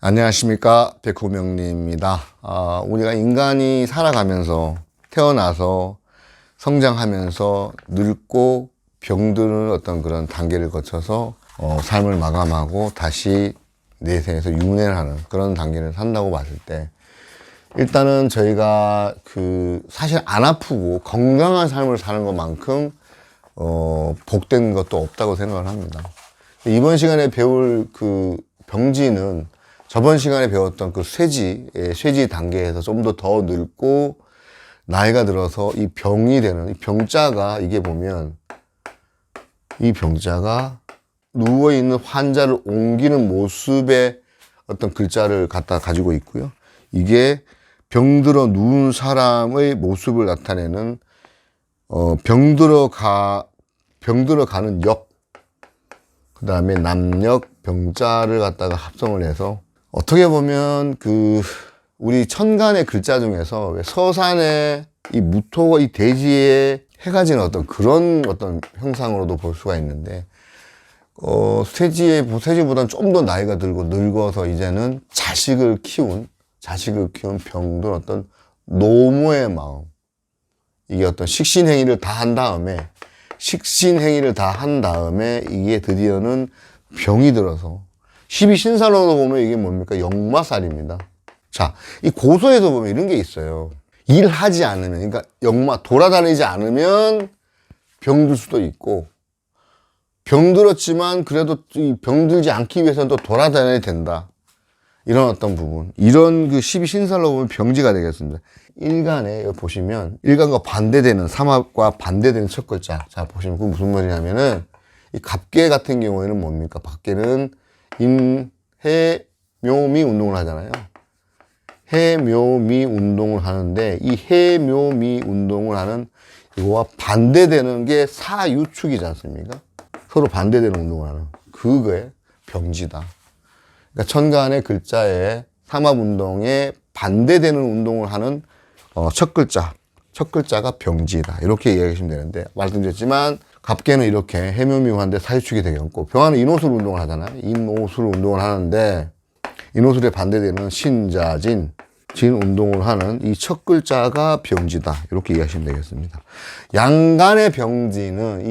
안녕하십니까, 백호명리입니다. 우리가 인간이 살아가면서 태어나서 성장하면서 늙고 병드는 어떤 그런 단계를 거쳐서 삶을 마감하고 다시 내생에서 윤회를 하는 그런 단계를 산다고 봤을 때, 일단은 저희가 사실 안 아프고 건강한 삶을 사는 것만큼 복된 것도 없다고 생각을 합니다. 이번 시간에 배울 병지는 저번 시간에 배웠던 쇠지 단계에서 좀 더 늙고 나이가 들어서 이 병이 되는, 이 병자가, 이게 보면 이 병자가 누워있는 환자를 옮기는 모습의 어떤 글자를 가지고 있고요. 이게 병들어 누운 사람의 모습을 나타내는 병들어 가는 역, 그 다음에 남역, 병자를 갖다가 합성을 해서, 어떻게 보면 우리 천간의 글자 중에서 왜 서산의 이 무토가 이 대지에 해가 지는 그런 형상으로도 볼 수가 있는데, 쇠지보다는 좀 더 나이가 들고 늙어서 이제는 자식을 키운 병든 노모의 마음, 이게 식신행위를 다 한 다음에 이게 드디어는 병이 들어서, 12신살로도 보면 이게 뭡니까? 역마살입니다. 자, 이 고소에서 보면 이런 게 있어요. 일하지 않으면, 그러니까 돌아다니지 않으면 병들 수도 있고, 병들었지만 그래도 이 병들지 않기 위해서는 또 돌아다녀야 된다. 이런 부분. 이런 12신살로 보면 병지가 되겠습니다. 일간에 보시면, 일간과 반대되는, 삼합과 반대되는 첫 글자. 자, 보시면 그게 무슨 말이냐면은, 이 갑계 같은 경우에는 뭡니까? 밖에는 해묘미 운동을 하잖아요. 해묘미 운동을 하는데, 이 해묘미 운동을 하는 이거와 반대되는 게 사유축이지 않습니까? 서로 반대되는 운동을 하는 그거에 병지다. 그러니까 천간의 글자에 삼합 운동에 반대되는 운동을 하는 첫 글자가 병지다. 이렇게 이야기하시면 되는데, 말씀드렸지만 갑계는 이렇게 해묘미화인데 사유축이 되겠고, 병화는 인호술 운동을 하잖아요. 인호술 운동을 하는데, 인호술에 반대되는 진 운동을 하는 이 첫 글자가 병지다. 이렇게 이해하시면 되겠습니다. 양간의 병지는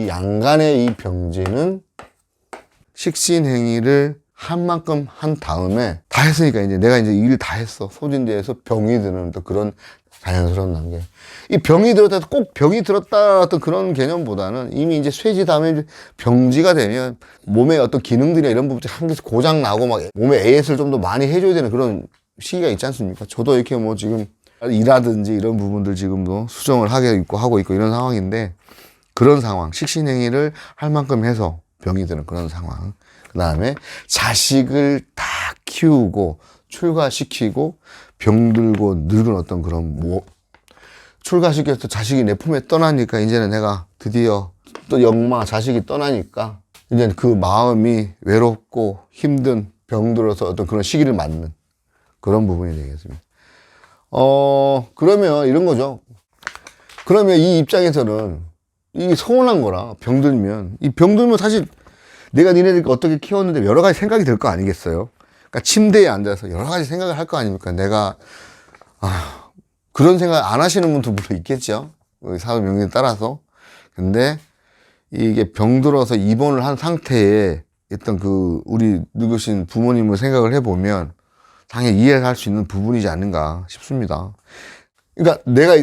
식신행위를 한 만큼 한 다음에 다 했으니까, 이제 내가 일 다 했어. 소진대에서 병이 드는 그런 자연스러운 단계. 이 병이 들었다, 꼭 병이 들었다 그런 개념보다는 이미 이제 쇠지 다음에 병지가 되면 몸의 기능들이나 이런 부분들이 한 개씩 고장 나고 막 몸에 AS를 좀 더 많이 해줘야 되는 그런 시기가 있지 않습니까? 저도 이렇게 지금 일하든지 이런 부분들 지금도 수정을 하고 있고 이런 상황인데, 그런 상황, 식신행위를 할 만큼 해서 병이 드는 그런 상황. 그 다음에 자식을 다 키우고 출가시키고 병들고 늙은 그런 출가시켜서 자식이 내 품에 떠나니까, 이제는 내가 드디어 또 자식이 떠나니까 이제 그 마음이 외롭고 힘든, 병들어서 그런 시기를 맞는 그런 부분이 되겠습니다. 그러면 이런 거죠. 그러면 이 입장에서는 이게 서운한 거라, 병들면 사실 내가 니네들 어떻게 키웠는데 여러 가지 생각이 들 거 아니겠어요? 그러니까 침대에 앉아서 여러 가지 생각을 할 거 아닙니까? 내가, 그런 생각 안 하시는 분도 물론 있겠죠. 사회 명리에 따라서. 근데 이게 병들어서 입원을 한 상태에 있던 우리 늙으신 부모님을 생각을 해보면 당연히 이해할 수 있는 부분이지 않는가 싶습니다. 그러니까 내가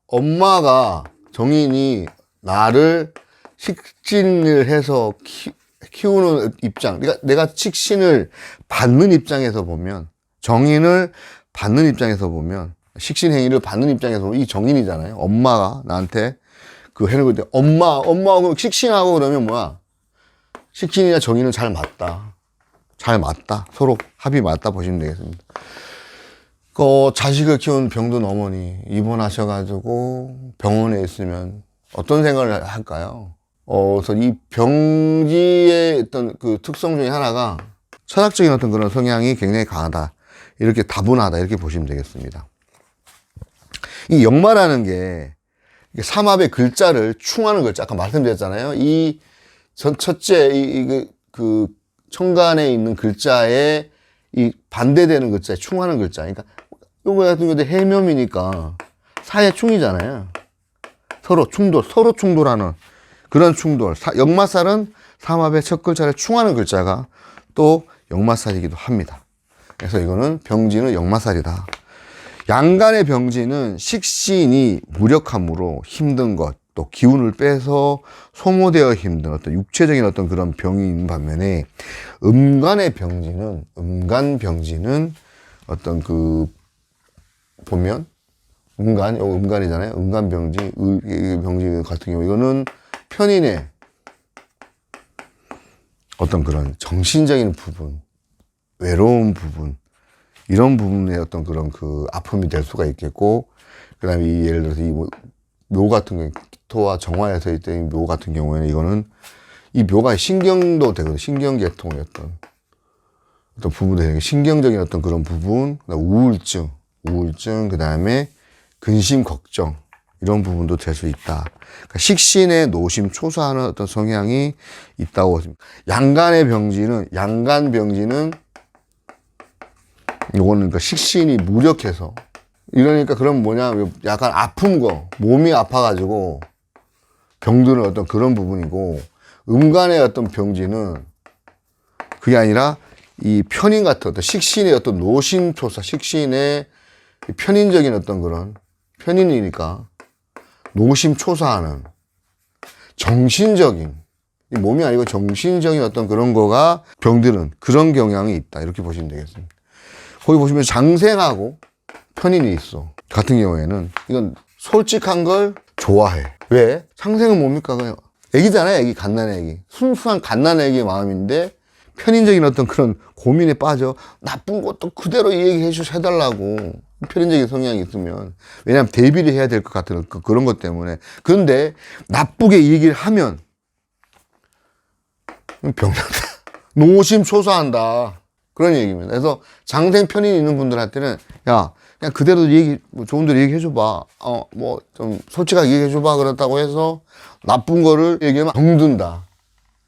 엄마가 정인이 나를 식신을 해서 키우는 입장, 그러니까 내가 식신을 받는 입장에서 보면, 정인을 받는 입장에서 보면, 식신행위를 받는 입장에서 보면 이 정인이잖아요. 엄마가 나한테 해놓을 때, 엄마하고 식신하고 그러면 뭐야? 식신이나 정인은 잘 맞다. 서로 합이 맞다 보시면 되겠습니다. 자식을 키운 병든 어머니 입원하셔가지고 병원에 있으면 어떤 생각을 할까요? 그래서 이 병지의 특성 중에 하나가 철학적인 그런 성향이 굉장히 강하다. 이렇게 다분하다. 이렇게 보시면 되겠습니다. 이 역마라는 게 삼합의 글자를 충하는 글자. 아까 말씀드렸잖아요. 첫째, 천간에 있는 글자에 이 반대되는 글자, 충하는 글자. 그러니까 요거 같은 경우도 해묘이니까 사의 충이잖아요. 서로 충돌하는 그런 충돌. 역마살은 삼합의 첫 글자를 충하는 글자가 또 역마살이기도 합니다. 그래서 이거는 병지는 역마살이다. 양간의 병지는 식신이 무력함으로 힘든 것, 또 기운을 빼서 소모되어 힘든 어떤 육체적인 어떤 그런 병이 있는 반면에 음간병지는 어떤 그 보면 음간이잖아요. 음간병지, 병지 같은 경우 이거는 편인의 어떤 그런 정신적인 부분, 외로운 부분, 이런 부분의 어떤 그런 그 아픔이 될 수가 있겠고, 그 다음에 예를 들어서 묘 같은 경우, 기토와 정화에서 있던 묘 같은 경우에는 이거는 이 묘가 신경도 되거든요. 신경계통의 어떤 부분도 되는 신경적인 어떤 그런 부분, 우울증, 그 다음에 근심, 걱정, 이런 부분도 될 수 있다. 그러니까 식신에 노심초사하는 어떤 성향이 있다고 하십니다. 양간병지는 요거는 그러니까 식신이 무력해서 이러니까 그럼 뭐냐, 약간 아픈 거, 몸이 아파가지고 병드는 어떤 그런 부분이고, 음간의 어떤 병지는 그게 아니라 이 편인 같은 어떤 식신의 어떤 노심초사, 식신의 편인적인 어떤 그런 편인이니까 노심초사하는 정신적인, 이 몸이 아니고 정신적인 어떤 그런 거가 병드는 그런 경향이 있다, 이렇게 보시면 되겠습니다. 거기 보시면 장생하고 편인이 있어. 같은 경우에는 이건 솔직한 걸 좋아해. 왜? 장생은 뭡니까? 그냥 애기잖아요. 애기, 갓난의 애기. 순수한 갓난의 애기의 마음인데 편인적인 어떤 그런 고민에 빠져. 나쁜 것도 그대로 해달라고. 편인적인 성향이 있으면. 왜냐하면 대비를 해야 될 것 같은 그런 것 때문에. 그런데 나쁘게 얘기를 하면 병난다. 노심초사한다. 그런 얘기입니다. 그래서 장생 편인이 있는 분들한테는 야, 그냥 그대로 좋은 대로 얘기해줘봐. 뭐 좀 솔직하게 얘기해줘봐. 그렇다고 해서 나쁜 거를 얘기하면 병든다.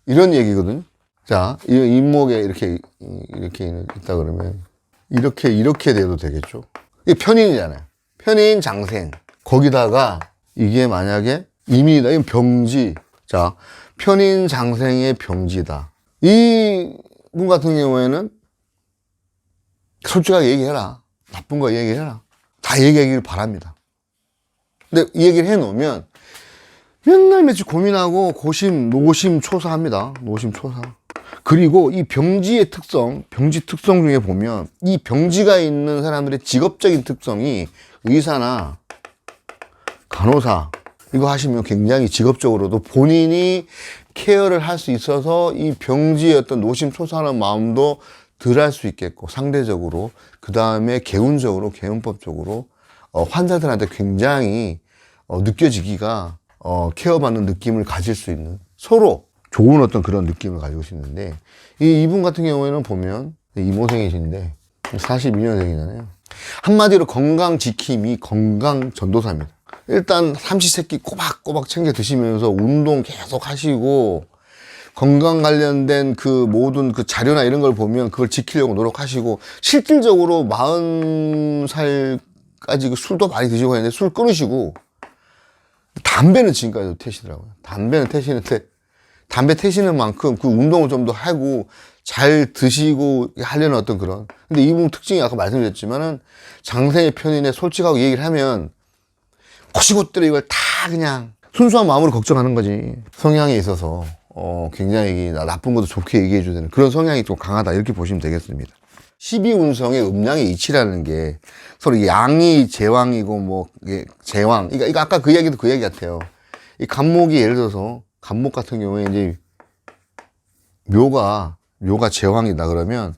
이런 얘기거든요. 자, 이 인목에 이렇게 있다 그러면 이렇게 돼도 되겠죠. 이게 편인이잖아요. 편인 장생. 거기다가 이게 만약에 임이다. 이건 병지. 자, 편인 장생의 병지다. 이 분 같은 경우에는 솔직하게 얘기해라. 나쁜 거 얘기해라. 다 얘기하기를 바랍니다. 근데 이 얘기를 해놓으면 맨날 며칠 고민하고 노심초사합니다. 노심초사. 그리고 이 병지 특성 중에 보면 이 병지가 있는 사람들의 직업적인 특성이 의사나 간호사 이거 하시면 굉장히 직업적으로도 본인이 케어를 할 수 있어서 이 병지의 어떤 노심초사하는 마음도 덜 할 수 있겠고, 상대적으로 그 다음에 개운법적으로 환자들한테 굉장히 느껴지기가 케어받는 느낌을 가질 수 있는, 서로 좋은 어떤 그런 느낌을 가지고 있는데, 이분 같은 경우에는 보면 이모생이신데 42년생이잖아요. 한마디로 건강 지킴이 건강 전도사입니다. 일단 삼시세끼 꼬박꼬박 챙겨 드시면서 운동 계속 하시고, 건강 관련된 그 모든 그 자료나 이런 걸 보면 그걸 지키려고 노력하시고, 실질적으로 40살까지 그 술도 많이 드시고 했는데 술 끊으시고, 담배는 지금까지도 태시더라고요. 담배는 태시는데, 담배 태시는 만큼 그 운동을 좀 더 하고 잘 드시고 하려는 어떤 그런. 근데 이분 특징이 아까 말씀드렸지만은 장생의 편인에 솔직하고 얘기를 하면 고시고대로 이걸 다 그냥 순수한 마음으로 걱정하는 거지. 성향에 있어서 굉장히 나쁜 것도 좋게 얘기해 주는 그런 성향이 좀 강하다, 이렇게 보시면 되겠습니다. 12운성의 음양의 이치라는 게 서로 양이 제왕이고 뭐 제왕, 이거 아까 그 이야기도 그 이야기 같아요. 이 간목이 예를 들어서 간목 같은 경우에 이제 묘가 제왕이다 그러면,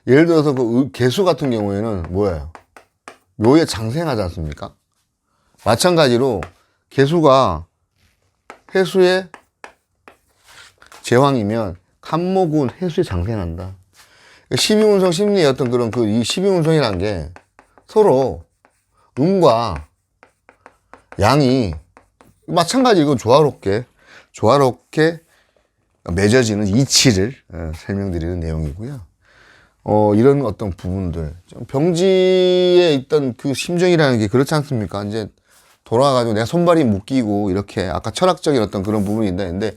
예를 들어서 그 개수 같은 경우에는 뭐예요? 묘에 장생하지 않습니까? 마찬가지로 개수가 해수의 제왕이면 간목은 해수에 장생한다. 12운성 심리의 어떤 그런 이 12운성이라는 게 서로 음과 양이 마찬가지, 이건 조화롭게 맺어지는 이치를 설명드리는 내용이고요. 이런 어떤 부분들. 좀 병지에 있던 그 심정이라는 게 그렇지 않습니까? 이제 돌아가지고 내 손발이 묶이고 이렇게 아까 철학적인 어떤 그런 부분이 있다는데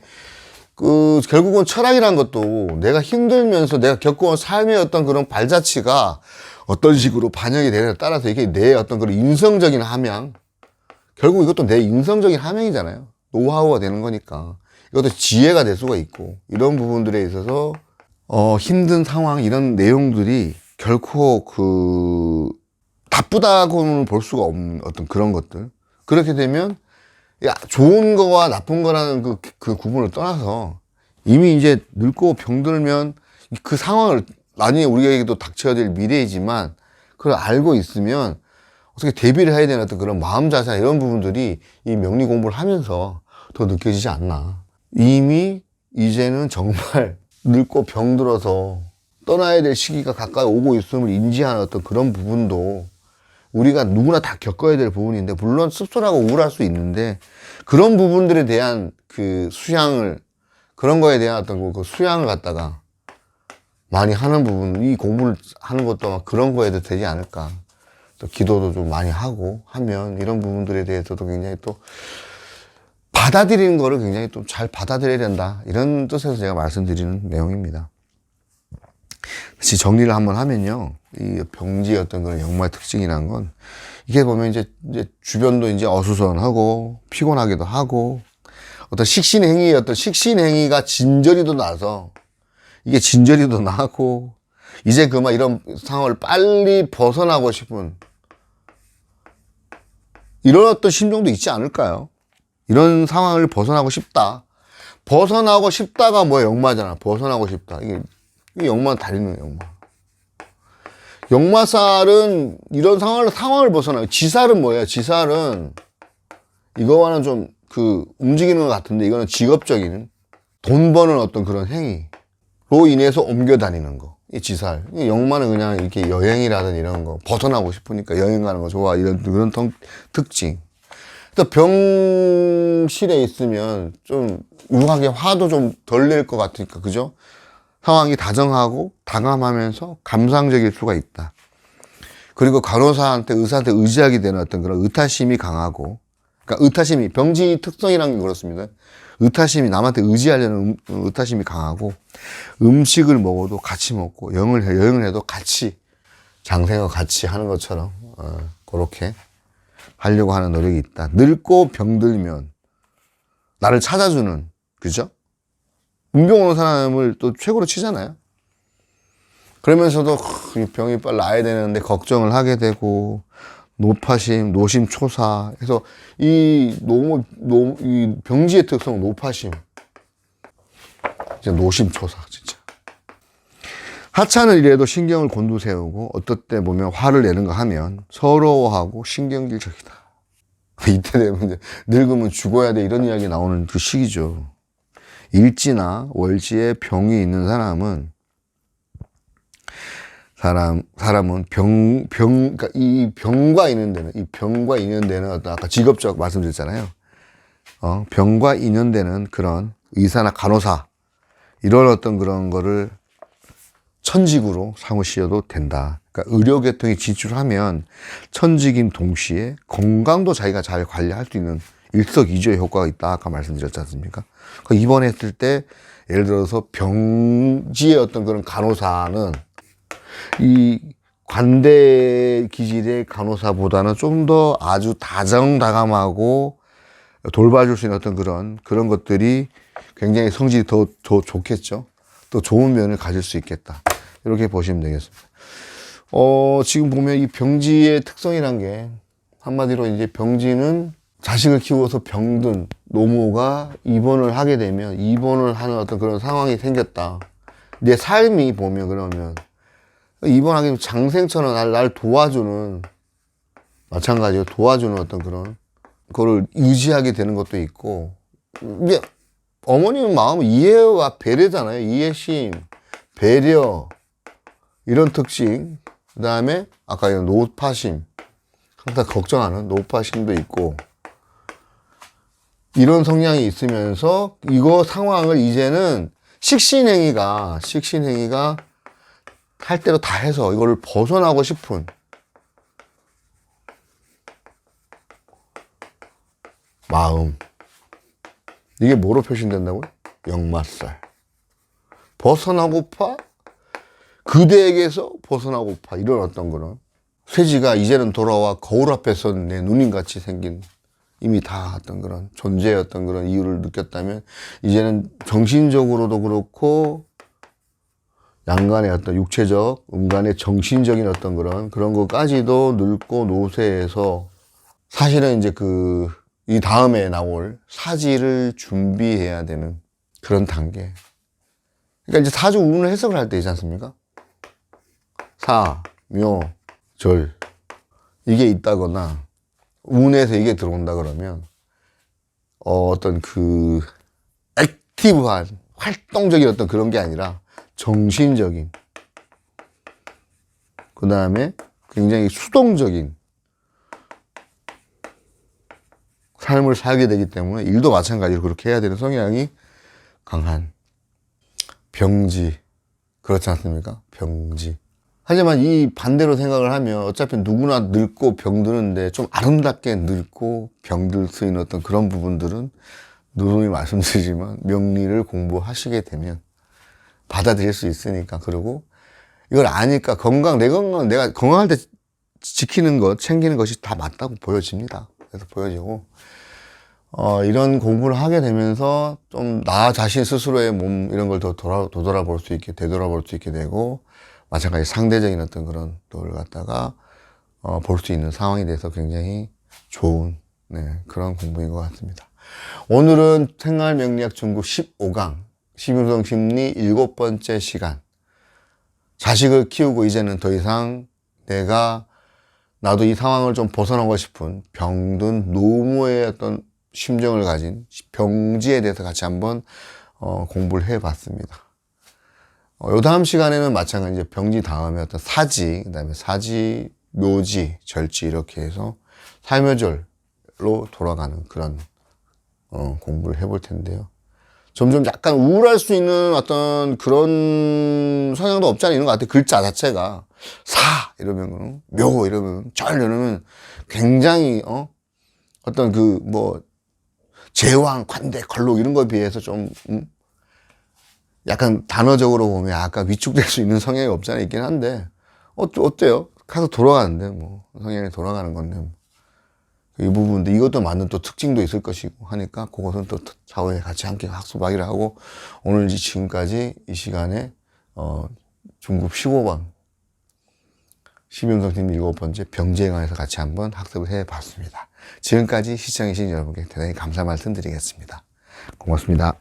결국은 철학이란 것도 내가 힘들면서 내가 겪어온 삶의 어떤 그런 발자취가 어떤 식으로 반영이 되느냐에 따라서 이게 내 어떤 그런 인성적인 함양, 결국 이것도 내 인성적인 함양이잖아요. 노하우가 되는 거니까. 이것도 지혜가 될 수가 있고, 이런 부분들에 있어서, 힘든 상황, 이런 내용들이 결코 나쁘다고는 볼 수가 없는 어떤 그런 것들. 그렇게 되면, 야, 좋은 거와 나쁜 거라는 그 구분을 떠나서 이미 이제 늙고 병들면 그 상황을 나중에 우리에게도 닥쳐야 될 미래이지만 그걸 알고 있으면 어떻게 대비를 해야 되는 어떤 그런 마음 자세 이런 부분들이 이 명리 공부를 하면서 더 느껴지지 않나. 이미 이제는 정말 늙고 병들어서 떠나야 될 시기가 가까이 오고 있음을 인지하는 어떤 그런 부분도 우리가 누구나 다 겪어야 될 부분인데, 물론 씁쓸하고 우울할 수 있는데, 그런 부분들에 대한 그 수양을, 그런 거에 대한 어떤 그 수양을 갖다가 많이 하는 부분, 이 공부를 하는 것도 아마 그런 거에도 되지 않을까. 또 기도도 좀 많이 하고 하면 이런 부분들에 대해서도 굉장히 또 받아들이는 거를 굉장히 또 잘 받아들여야 된다. 이런 뜻에서 제가 말씀드리는 내용입니다. 다시 정리를 한번 하면요. 이 병지의 어떤 그런 역마의 특징이라는 건, 이게 보면 이제 주변도 이제 어수선하고 피곤하기도 하고, 어떤 식신행위가 진저리도 나서, 이게 진저리도 나고, 이제 그만 이런 상황을 빨리 벗어나고 싶은, 이런 어떤 심정도 있지 않을까요? 이런 상황을 벗어나고 싶다. 벗어나고 싶다가 뭐야? 역마잖아. 벗어나고 싶다. 이게 역마는 다리는 역마. 역마살은 이런 상황을 벗어나요. 지살은 뭐예요? 지살은 이거와는 좀 움직이는 것 같은데, 이거는 직업적인 돈 버는 어떤 그런 행위로 인해서 옮겨 다니는 거. 이 지살. 역마는 그냥 이렇게 여행이라든 이런 거 벗어나고 싶으니까 여행 가는 거 좋아. 이런 그런 특징. 또 병실에 있으면 좀 유하게 화도 좀 덜 낼 것 같으니까, 그죠? 상황이 다정하고 다감하면서 감상적일 수가 있다. 그리고 의사한테 의지하게 되는 어떤 그런 의타심이 강하고, 그러니까 의타심이, 병지 특성이라는 게 그렇습니다. 의타심이, 남한테 의지하려는 의타심이 강하고, 음식을 먹어도 같이 먹고, 여행을 해도 같이, 장생과 같이 하는 것처럼, 그렇게 하려고 하는 노력이 있다. 늙고 병들면, 나를 찾아주는, 그죠? 문병 오는 사람을 또 최고로 치잖아요. 그러면서도 이 병이 빨리 나아야 되는데 걱정을 하게 되고, 노심초사 해서 이 병지의 특성 노파심, 진짜 노심초사 진짜. 하찮은 일에도 신경을 곤두세우고 어떨 때 보면 화를 내는가 하면 서러워하고 신경질적이다. 이때 되면 이제 늙으면 죽어야 돼 이런 이야기 나오는 그 시기죠. 일지나 월지에 병이 있는 사람은 그러니까 이 병과 인연되는 어떤 아까 직업적 말씀드렸잖아요. 병과 인연되는 그런 의사나 간호사, 이런 어떤 그런 거를 천직으로 삼으셔도 된다. 그러니까 의료계통에 진출하면 천직인 동시에 건강도 자기가 잘 관리할 수 있는 일석이조의 효과가 있다. 아까 말씀드렸지 않습니까? 그러니까 입원했을 때 예를 들어서 병지의 어떤 그런 간호사는 이 관대 기질의 간호사보다는 좀 더 아주 다정다감하고 돌봐줄 수 있는 어떤 그런 것들이 굉장히 성질이 더 좋겠죠. 또 좋은 면을 가질 수 있겠다. 이렇게 보시면 되겠습니다. 지금 보면 이 병지의 특성이란 게 한마디로 이제 병지는 자식을 키워서 병든 노모가 입원을 하게 되면 입원을 하는 어떤 그런 상황이 생겼다. 내 삶이 보면 그러면 입원하게 되면 장생처럼 날 도와주는, 마찬가지로 도와주는 어떤 그거를 의지하게 되는 것도 있고, 이게 어머님 마음은 이해와 배려잖아요. 이해심, 배려, 이런 특징. 그 다음에 아까 이런 노파심, 항상 걱정하는 노파심도 있고, 이런 성향이 있으면서 이거 상황을 이제는 식신행위가 할 대로 다 해서 이거를 벗어나고 싶은 마음. 이게 뭐로 표시된다고요? 역마살. 벗어나고파? 그대에게서 벗어나고파. 이런 어떤 그런 쇠지가 이제는 돌아와 거울 앞에 선 내 누님같이 생긴, 이미 다 어떤 그런 존재의 어떤 그런 이유를 느꼈다면, 이제는 정신적으로도 그렇고 양간의 어떤 육체적, 음간의 정신적인 어떤 그런 것까지도 늙고 노쇠해서, 사실은 이제 이 다음에 나올 사지를 준비해야 되는 그런 단계. 그러니까 이제 사주 운을 해석을 할 때 있지 않습니까? 사, 묘, 절. 이게 있다거나, 운에서 이게 들어온다 그러면, 어떤 액티브한, 활동적인 어떤 그런 게 아니라, 정신적인, 그 다음에 굉장히 수동적인 삶을 살게 되기 때문에, 일도 마찬가지로 그렇게 해야 되는 성향이 강한 병지. 그렇지 않습니까? 병지. 하지만 이 반대로 생각을 하면 어차피 누구나 늙고 병드는데, 좀 아름답게 늙고 병들 수 있는 어떤 그런 부분들은 누누이 말씀드리지만 명리를 공부하시게 되면 받아들일 수 있으니까. 그리고 이걸 아니까 내 건강, 내가 건강할 때 지키는 것, 챙기는 것이 다 맞다고 보여집니다. 그래서 보여지고, 이런 공부를 하게 되면서 좀 나 자신 스스로의 몸, 이런 걸 더 되돌아볼 수 있게 되고, 마찬가지 상대적인 어떤 그런 걸 갖다가, 볼 수 있는 상황이 돼서 굉장히 좋은, 그런 공부인 것 같습니다. 오늘은 생활명리학 중국 15강, 심윤성 심리 7번째 시간. 자식을 키우고 이제는 더 이상 나도 이 상황을 좀 벗어나고 싶은 병든 노모의 어떤 심정을 가진 병지에 대해서 같이 한번 공부를 해 봤습니다. 요 다음 시간에는 마찬가지 병지 다음에 어떤 사지, 그 다음에 사지, 묘지, 절지 이렇게 해서 살묘절로 돌아가는 그런 공부를 해볼 텐데요. 점점 약간 우울할 수 있는 어떤 그런 성향도 없지 않아 있는 것 같아요. 글자 자체가 사 이러면, 묘 이러면, 절 이러면 굉장히 어떤 제왕, 관대, 걸록 이런 거에 비해서 좀 약간 단어적으로 보면 약간 위축될 수 있는 성향이 없지 않아 있긴 한데, 어때요? 가서 돌아가는데 성향이 돌아가는 건데 이 부분도, 이것도 맞는 또 특징도 있을 것이고 하니까 그것은 또 차후에 같이 함께 학습하기로 하고, 오늘 지금까지 이 시간에 중급 15번 심윤성 팀 7번째 병지에 관해서 같이 한번 학습을 해 봤습니다. 지금까지 시청해주신 여러분께 대단히 감사 말씀드리겠습니다. 고맙습니다.